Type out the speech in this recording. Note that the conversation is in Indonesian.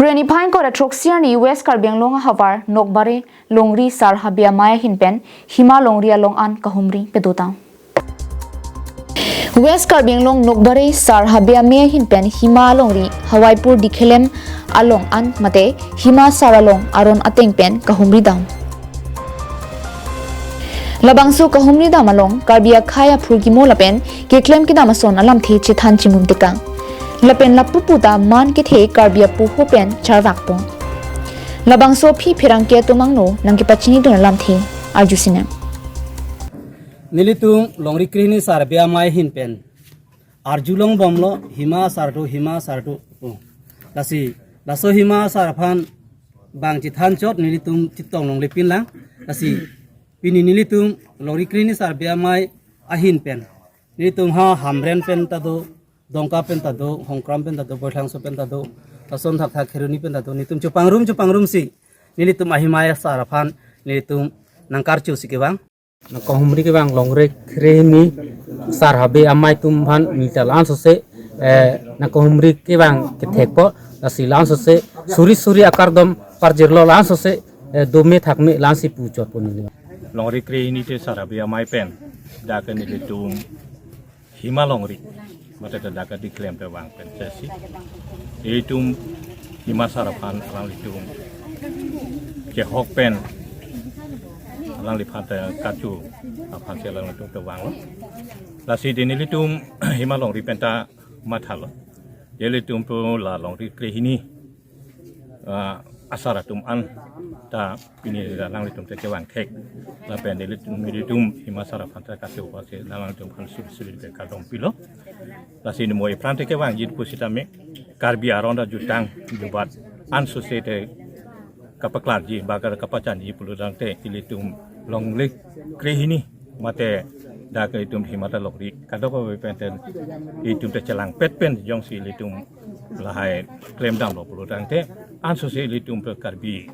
Reni Pine ko da Troxiani West Karbiang Long Havar Nokbare Longri Sar Habia Maya Hinpen Hima Longria Long An Kahumri Pedota West Karbiang Long Nokbare Sar Habia Maya Hinpen Hima Longri Hawaipur Dikhelem Along An Mate Hima Saralong Aron Atengpen Kahumri Dam Labangsu Kahumri Damalong Karbia Khaya Purgimo Lapen Geklem Kidamason Alam The Chithan Chimum Tikang Lapen lapuputa man kithe karbia pu hopen charvakpo labang so phi phirang ke tumangno nangki pachini don lamthi arjusine nilitung longri krini sarbia mai hinpen arjulong bomlo hima sartu lasi laso hima sarphan bang chithan chot nilitung chitong long lepin lang lasi pini nilitung longri krini sarbia mai ahin pen nilitung ha hamren pen tado dongka pentado hongkram pentado bothangso pentado tason thak kheruni pentado nitum chupangrum si nilitum ahimaya saraphan nilitum nangkar chu sikewang nakahumri ke bang longre kreni sarhabe amai tum bhan mitalan sose nakahumri ke bang kethekpo asilan sose suri akardom parjirlo lan sose dome thakme lansi puchot poni longri kreni te sarhabe amai pen dakan nilitum hima longri mata dapat diklaim terwang pensasi itu hima sarapan alang litung ke hok pen alang lipat kacu apan selang litung terwang lo lasi dini litung hima long ripenta mathalo ye litung pu la long rikre hini asaratum an ta ini alang litung terkewang kek la pen litung hima sarapan terkacu pasi alang litung kan sulit kadong pilo lasi ni moi prante ke wang jid pusitame karbi aronda jutang jubat an societe kapaklar ji bagar kapacan ji puludang te ilitum longlik krehini mate da ke itum himata lokri kadoko penten itum te celang petpen jong si ilitum lahai klem dam lo puludang te an societe ilitum pe karbi